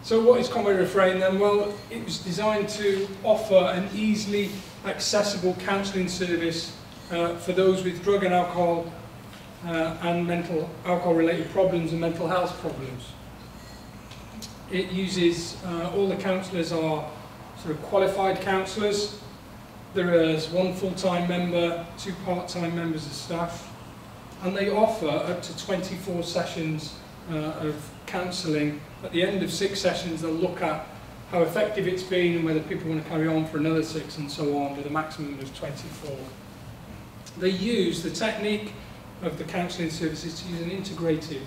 So what is Conwy Refrain then? Well, it was designed to offer an easily accessible counselling service for those with drug and alcohol and alcohol-related problems and mental health problems. It uses, all the counsellors are sort of qualified counsellors. There is 1 full-time member, 2 part-time members of staff, and they offer up to 24 sessions of counselling. At the end of 6 sessions, they'll look at how effective it's been and whether people want to carry on for another 6 and so on, with a maximum of 24. They use the technique of the counselling services to use an integrated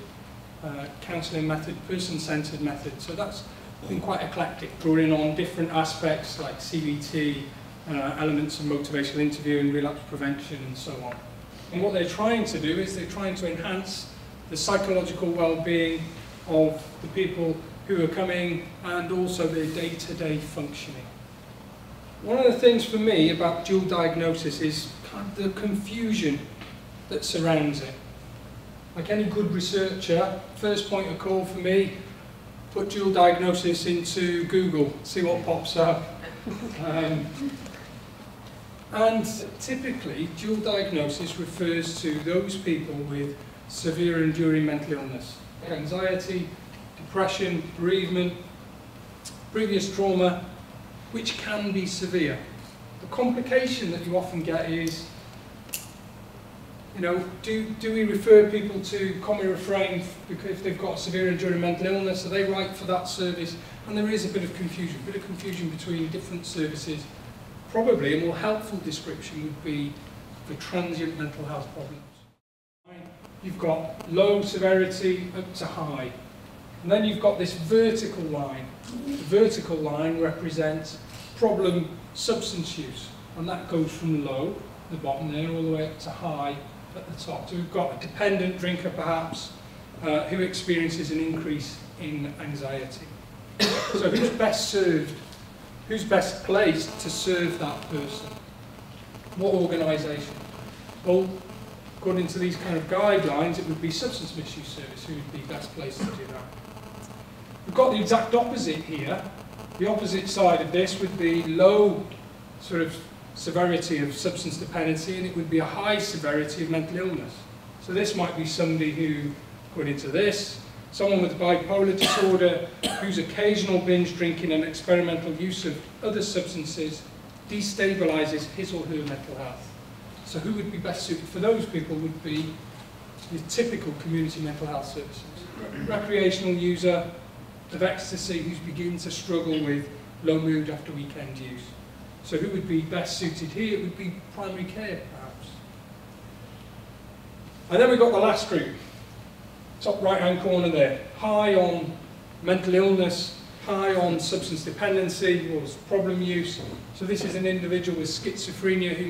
counselling method, person-centred method. So that's been quite eclectic, drawing on different aspects like CBT, elements of motivational interviewing, relapse prevention and so on. And what they're trying to do is they're trying to enhance the psychological well-being of the people who are coming and also their day-to-day functioning. One of the things for me about dual diagnosis is kind of the confusion that surrounds it. Like any good researcher, first point of call for me, put dual diagnosis into Google, see what pops up. And typically, dual diagnosis refers to those people with severe enduring mental illness, anxiety, depression, bereavement, previous trauma, which can be severe. The complication that you often get is, you know, do we refer people to Conwy Refrain because if they've got severe enduring mental illness, are they right for that service? And there is a bit of confusion between different services. Probably a more helpful description would be for transient mental health problems. You've got low severity up to high. And then you've got this vertical line. The vertical line represents problem substance use. And that goes from low, the bottom there, all the way up to high at the top. So we've got a dependent drinker perhaps, who experiences an increase in anxiety. So who's best served? Who's best placed to serve that person? What organisation? Well, according to these kind of guidelines, it would be substance misuse service who would be best placed to do that. We've got the exact opposite here. The opposite side of this would be low sort of severity of substance dependency, and it would be a high severity of mental illness. So this might be somebody who, according to this, someone with bipolar disorder whose occasional binge drinking and experimental use of other substances destabilises his or her mental health. So who would be best suited for those people would be the typical community mental health services. Recreational user of ecstasy who's beginning to struggle with low mood after weekend use. So who would be best suited here? It would be primary care, perhaps. And then we've got the last group. Top right-hand corner there. High on mental illness, high on substance dependency or problem use. So this is an individual with schizophrenia who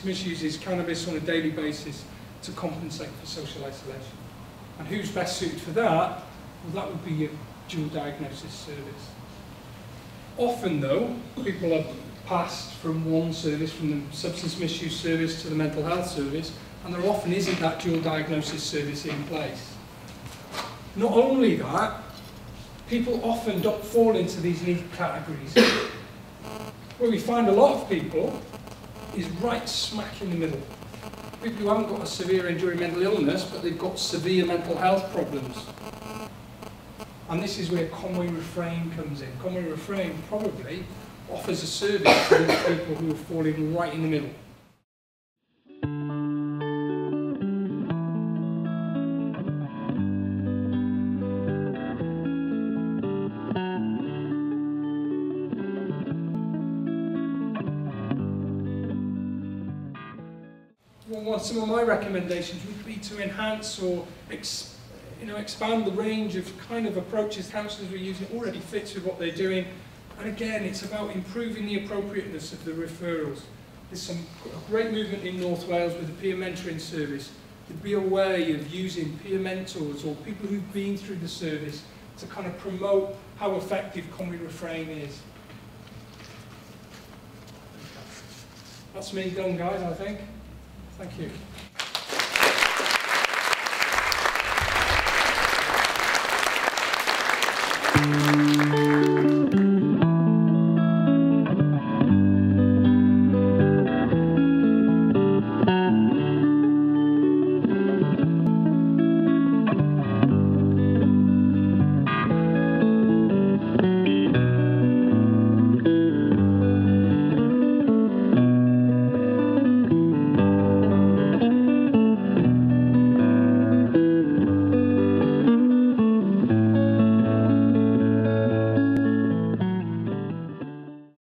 misuses cannabis on a daily basis to compensate for social isolation. And who's best suited for that? Well, that would be a dual diagnosis service. Often though, people are passed from one service, from the substance misuse service to the mental health service, and there often isn't that dual diagnosis service in place. Not only that, people often don't fall into these neat categories. Where we find a lot of people is right smack in the middle. People who haven't got a severe enduring mental illness, but they've got severe mental health problems. And this is where Conwy Refrain comes in. Conwy Refrain probably offers a service to those people who are falling right in the middle. Well, some of my recommendations would be to enhance or expand the range of kind of approaches counsellors are using. It already fits with what they're doing. And again, it's about improving the appropriateness of the referrals. There's some great movement in North Wales with the peer mentoring service. There'd be a way of using peer mentors or people who've been through the service to kind of promote how effective Conwy Refrain is. That's me done, guys, I think. Thank you.